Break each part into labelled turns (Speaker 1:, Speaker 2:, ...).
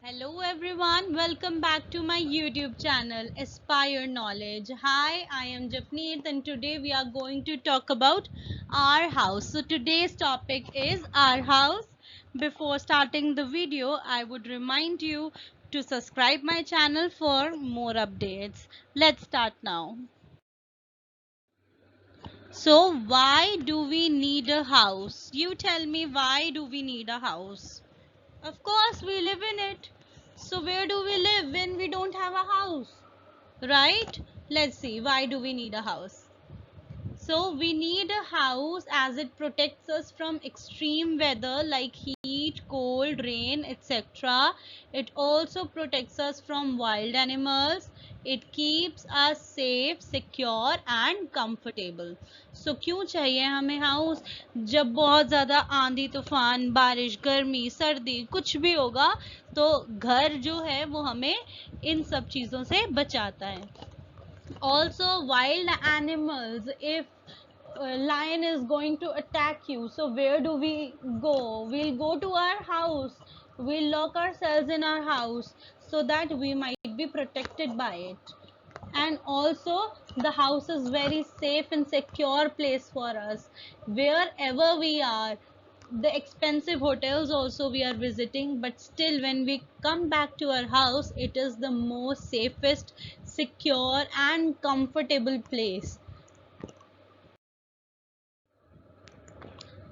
Speaker 1: Hello everyone, welcome back to my YouTube channel Aspire Knowledge. Hi, I am Japneet and today we are going to talk about our house. So today's topic is our house. Before starting the video, I would remind you to subscribe my channel for more updates. Let's start now. So why do we need a house? You tell me, why do we need a house? Of course, we live in it. So, where do we live when we don't have a house? Right? Let's see. Why do we need a house? So, we need a house as it protects us from extreme weather like heat, cold, rain, etc. It also protects us from wild animals. It keeps us safe, secure and comfortable. So क्यों चाहिए हमें house? जब बहुत ज़्यादा आंधी तूफान, बारिश, गर्मी, सर्दी कुछ भी होगा तो घर जो है वो हमें इन सब चीज़ों से बचाता है. Also, wild animals, if a lion is going to attack you, so where do we go? We'll go to our house. We'll lock ourselves in our house so that we might be protected by it. And also, the house is very safe and secure place for us wherever we are. The expensive hotels also we are visiting, but still when we come back to our house, it is the most safest, secure and comfortable place.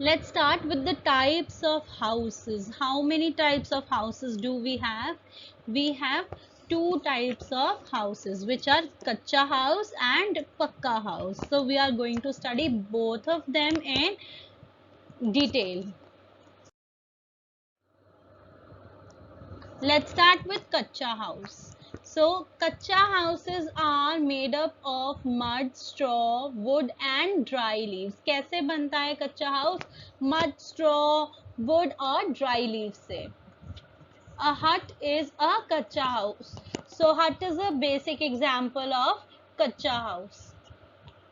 Speaker 1: Let's start with the types of houses. How many types of houses do we have? We have two types of houses, which are kacha house and pakka house. So we are going to study both of them in detail. Let's start with kacha house. So kacha houses are made up of mud, straw, wood and dry leaves. कैसे बनता है कच्चा house? Mud, straw, wood और dry leaves से. A hut is a kacha house. So hut is a basic example of kacha house.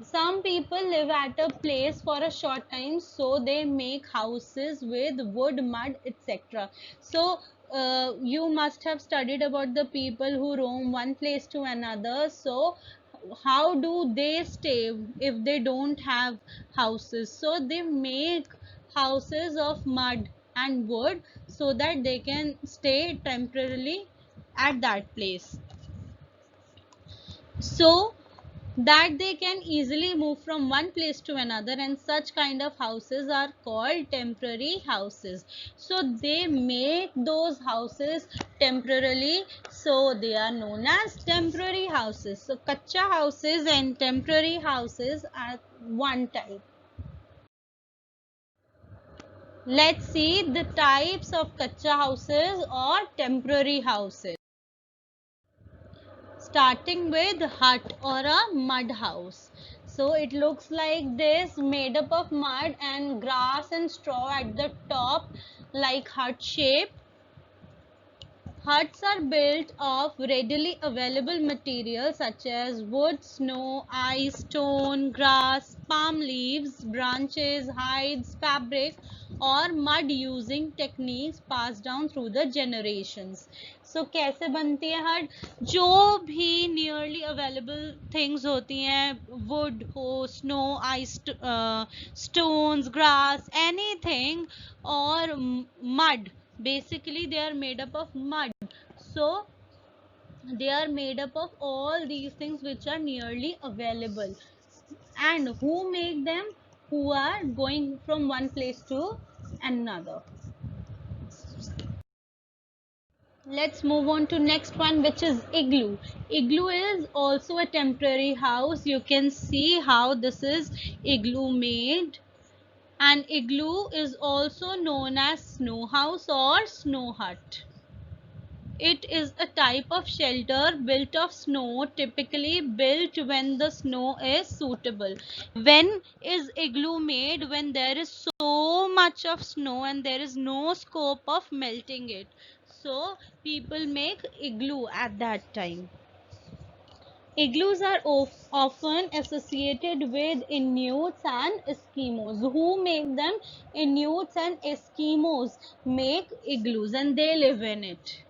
Speaker 1: Some people live at a place for a short time, so they make houses with wood, mud, etc. So you must have studied about the people who roam one place to another. So how do they stay if they don't have houses? So they make houses of mud and wood so that they can stay temporarily at that place. So that they can easily move from one place to another, and such kind of houses are called temporary houses. So they make those houses temporarily, so they are known as temporary houses. So kacha houses and temporary houses are one type. Let's see the types of kacha houses or temporary houses. Starting with hut or a mud house. So it looks like this, made up of mud and grass and straw at the top, like hut shape. Huts are built of readily available materials such as wood, snow, ice, stone, grass, palm leaves, branches, hides, fabric or mud using techniques passed down through the generations. So कैसे बनती है हट? जो भी nearly available things होती हैं, would हो, snow, ice, stones, grass, anything, or mud. Basically they are made up of mud, so they are made up of all these things which are nearly available. And who make them? Who are going from one place to another. Let's move on to next one, which is igloo. Igloo is also a temporary house. You can see how this is igloo made. And igloo is also known as snow house or snow hut. It is a type of shelter built of snow, typically built when the snow is suitable. When is igloo made? When there is so much of snow and there is no scope of melting it. So people make igloo at that time. Igloos are often associated with Inuits and Eskimos. Who make them? Inuits and Eskimos make igloos and they live in it.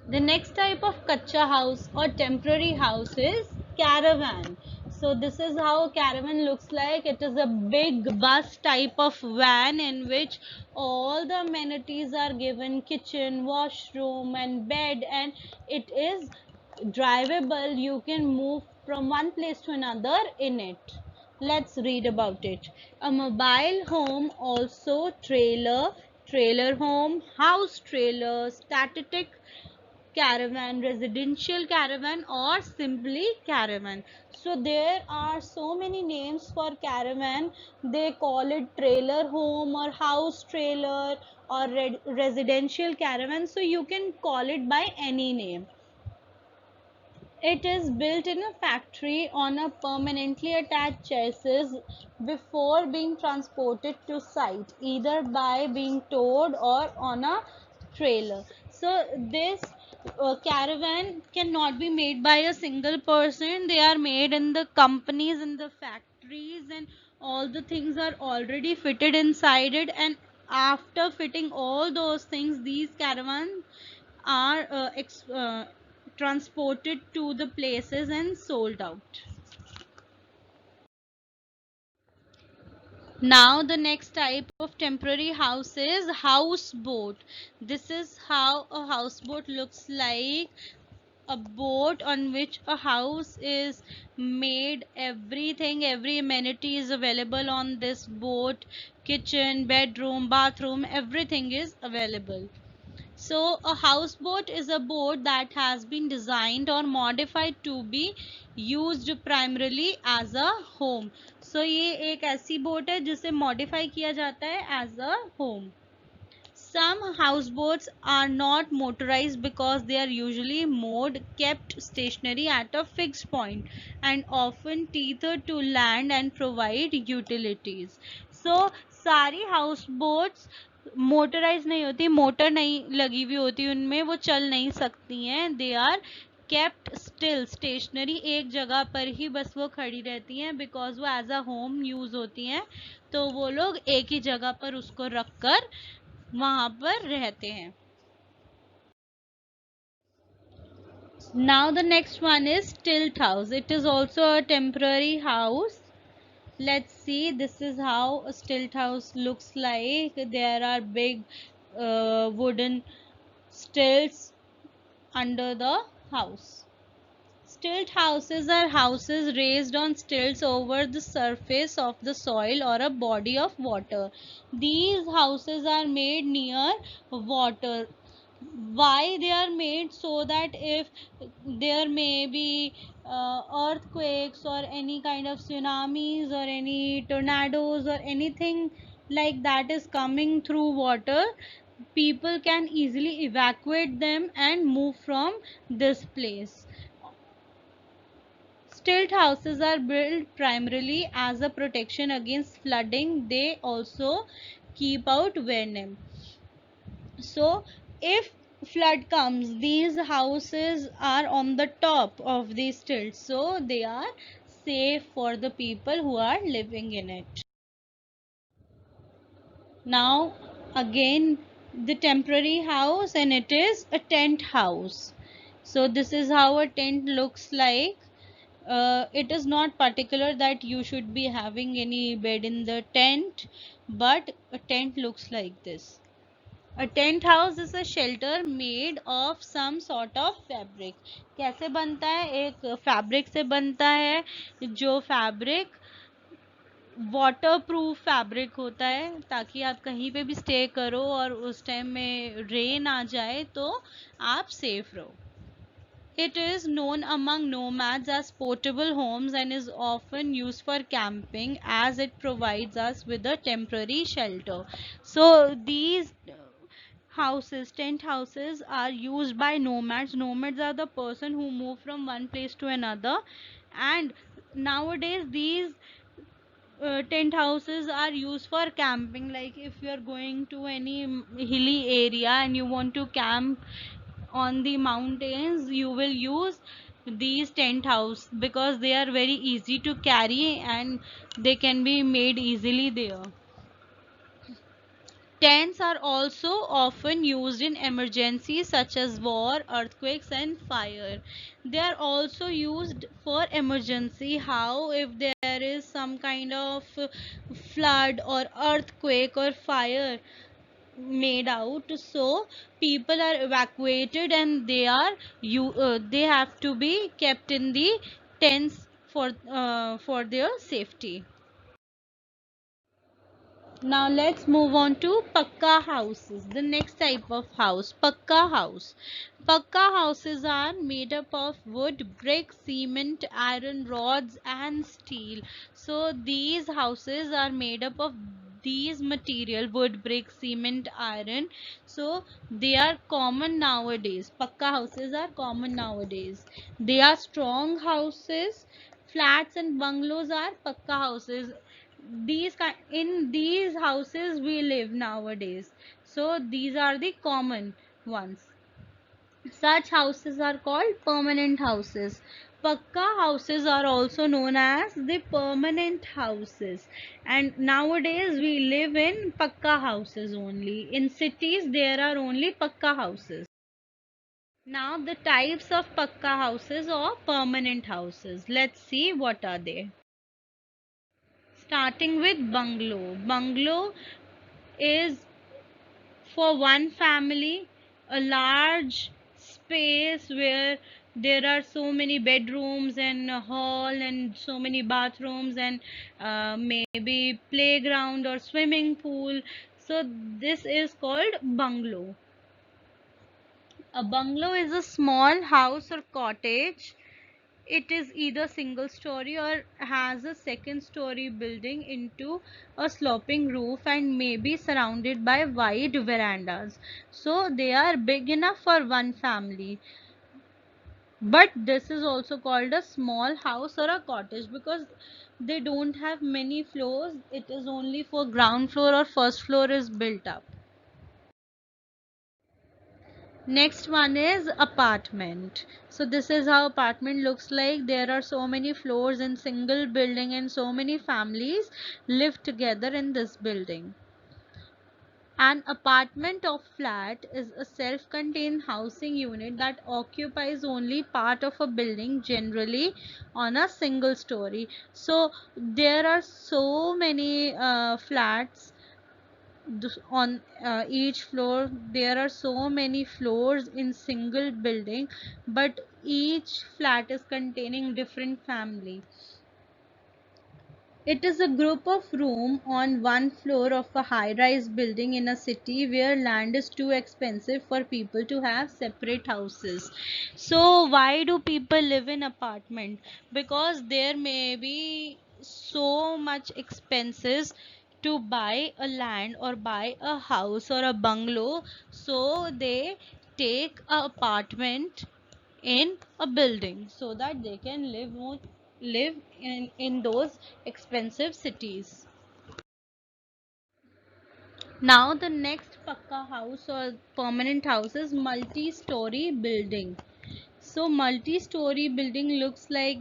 Speaker 1: The next type of kacha house or temporary house is caravan. So this is how caravan looks like. It is a big bus type of van in which all the amenities are given: kitchen, washroom and bed, and it is drivable. You can move from one place to another in it. Let's read about it. A mobile home, also trailer, trailer home, house trailer, static caravan, residential caravan, or simply caravan. So there are so many names for caravan. They call it trailer home or house trailer or residential caravan. So you can call it by any name. It is built in a factory on a permanently attached chassis before being transported to site, either by being towed or on a trailer. So this caravan cannot be made by a single person. They are made in the companies, in the factories, and all the things are already fitted inside it. And after fitting all those things, these caravans are transported to the places and sold out. Now the next type of temporary house is houseboat. This is how a houseboat looks like. A boat on which a house is made. Everything, every amenity is available on this boat: kitchen, bedroom, bathroom, everything is available. So a houseboat is a boat that has been designed or modified to be used primarily as a home. So ये एक ऐसी boat है जिसे modify किया जाता है as a home. Some houseboats are not motorized because they are usually moored, kept stationary at a fixed point, and often tethered to land and provide utilities. So सारी houseboats motorise नहीं होती, motor नहीं लगी हुई होती उनमें, वो चल नहीं सकती हैं. They are kept still stationary, एक जगह पर ही बस वो खड़ी रहती हैं बिकॉज वो एज अ होम यूज़ होती हैं. तो वो लोग एक ही जगह पर उसको रख कर वहाँ पर रहते हैं. Now the next one is tilt house. It is also a temporary house. Let's see, this is how a stilt house looks like. There are big wooden stilts under the house. Stilt houses are houses raised on stilts over the surface of the soil or a body of water. These houses are made near water. Why they are made? So that if there may be earthquakes or any kind of tsunamis or any tornadoes or anything like that is coming through water, people can easily evacuate them and move from this place. Stilt houses are built primarily as a protection against flooding. They also keep out venom. So if flood comes, these houses are on the top of these stilts, so they are safe for the people who are living in it. Now again the temporary house, and it is a tent house. So this is how a tent looks like. It is not particular that you should be having any bed in the tent, but a tent looks like this. A tent house is a shelter made of some sort of fabric. कैसे बनता है? एक fabric से बनता है, जो fabric water proof fabric होता है, ताकि आप कहीं पे भी स्टे करो और उस टाइम में रेन आ जाए तो आप सेफ रहो. It is known among nomads as portable homes and is often used for camping as it provides us with a temporary shelter. So these houses, tent houses, are used by nomads. Nomads are the person who move from one place to another, and nowadays these tent houses are used for camping. Like if you are going to any hilly area and you want to camp on the mountains, you will use these tent house because they are very easy to carry and they can be made easily there. Tents are also often used in emergencies such as war, earthquakes, and fire. They are also used for emergency. How if there is some kind of flood or earthquake or fire made out, so people are evacuated and they have to be kept in the tents for their safety. Now let's move on to Pakka houses. The next type of house, Pakka house. Pakka houses are made up of wood, brick, cement, iron rods and steel. So these houses are made up of these material, wood, brick, cement, iron. So they are common nowadays. Pakka houses are common nowadays. They are strong houses. Flats and bungalows are Pakka houses. In these houses we live nowadays, so these are the common ones. Such houses are called permanent houses. Pakka houses are also known as the permanent houses, and nowadays we live in Pakka houses only. In cities there are only Pakka houses. Now the types of Pakka houses or permanent houses, let's see what are they. Starting with bungalow. Bungalow is for one family, a large space where there are so many bedrooms and a hall and so many bathrooms and maybe playground or swimming pool. So this is called bungalow. A bungalow is a small house or cottage. It is either single story or has a second story building into a sloping roof and may be surrounded by wide verandas. So they are big enough for one family. But this is also called a small house or a cottage because they don't have many floors. It is only for ground floor or first floor is built up. Next one is apartment. So this is how apartment looks like. There are so many floors in single building and so many families live together in this building. An apartment or flat is a self-contained housing unit that occupies only part of a building, generally on a single story. So there are so many flats on each floor. There are so many floors in single building, but each flat is containing different family. It is a group of room on one floor of a high-rise building in a city where land is too expensive for people to have separate houses. So why do people live in apartment? Because there may be so much expenses to buy a land or buy a house or a bungalow, so they take a apartment in a building so that they can live in those expensive cities. Now the next Pakka house or permanent house is multi-story building. So multi-story building looks like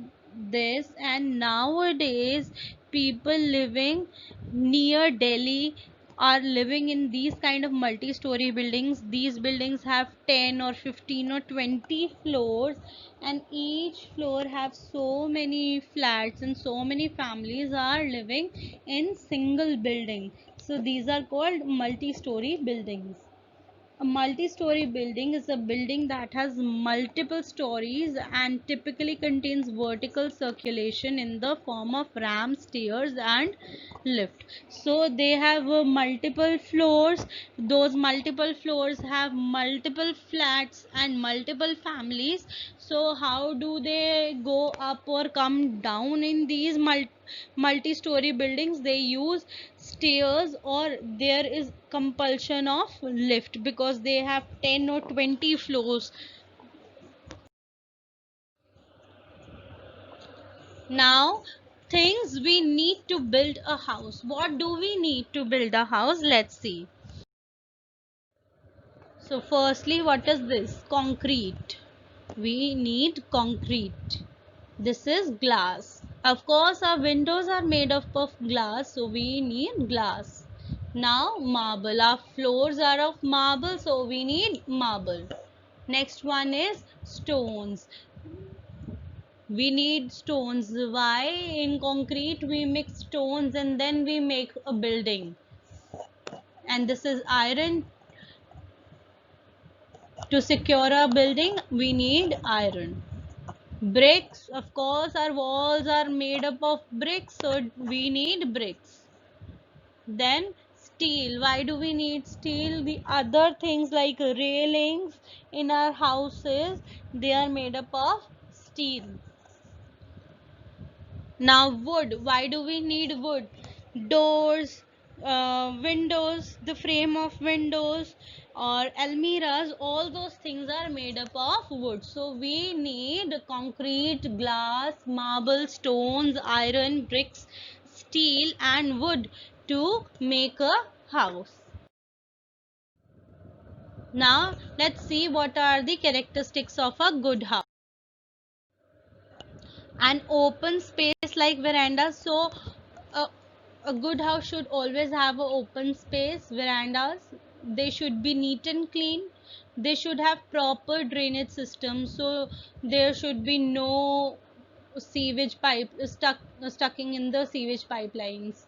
Speaker 1: this, and nowadays people living near Delhi are living in these kind of multi-story buildings. These buildings have 10 or 15 or 20 floors, and each floor have so many flats and so many families are living in single building. So these are called multi-story buildings. A multi-story building is a building that has multiple stories and typically contains vertical circulation in the form of ramps, stairs, and lift. So they have multiple floors. Those multiple floors have multiple flats and multiple families. So how do they go up or come down in these multi-story buildings? They use stairs, or there is compulsion of lift because they have 10 or 20 floors. Now, things we need to build a house. What do we need to build a house? Let's see. So firstly, what is this? Concrete. We need concrete. This is glass. Of course, our windows are made up of glass, so we need glass. Now marble. Our floors are of marble, so we need marble. Next one is stones. We need stones. Why? In concrete we mix stones and then we make a building. And this is iron. To secure a building, we need iron. Bricks, of course, our walls are made up of bricks, so we need bricks. Then steel. Why do we need steel? The other things like railings in our houses, they are made up of steel. Now wood. Why do we need wood? Doors, windows, the frame of windows or almiras, all those things are made up of wood. So we need concrete, glass, marble, stones, iron, bricks, steel and wood to make a house. Now let's see what are the characteristics of a good house. An open space like veranda. So uh, a good house should always have an open space, verandas. They should be neat and clean. They should have proper drainage system. So there should be no sewage pipe stucking in the sewage pipelines.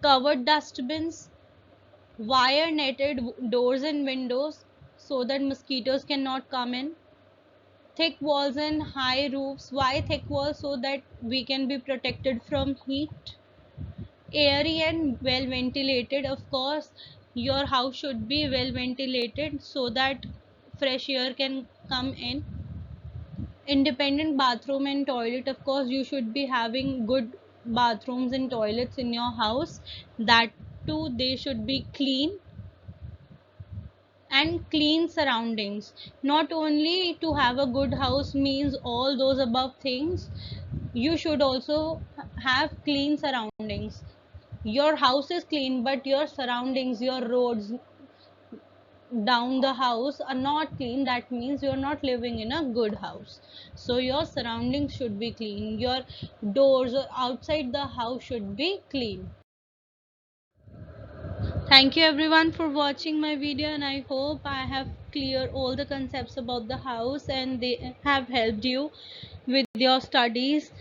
Speaker 1: Covered dustbins, wire netted doors and windows so that mosquitoes cannot come in. Thick walls and high roofs. Why thick walls? So that we can be protected from heat. Airy and well ventilated. Of course your house should be well ventilated so that fresh air can come in. Independent bathroom and toilet. Of course you should be having good bathrooms and toilets in your house. That too, they should be clean. And clean surroundings. Not only to have a good house means all those above things, you should also have clean surroundings. Your house is clean, but your surroundings, your roads down the house are not clean. That means you're not living in a good house. So your surroundings should be clean. Your doors or outside the house should be clean. Thank you everyone for watching my video, and I hope I have cleared all the concepts about the house and they have helped you with your studies.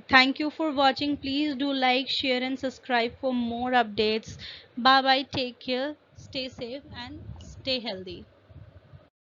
Speaker 1: Thank you for watching. Please do like, share and subscribe for more updates. Bye bye, take care, stay safe and stay healthy.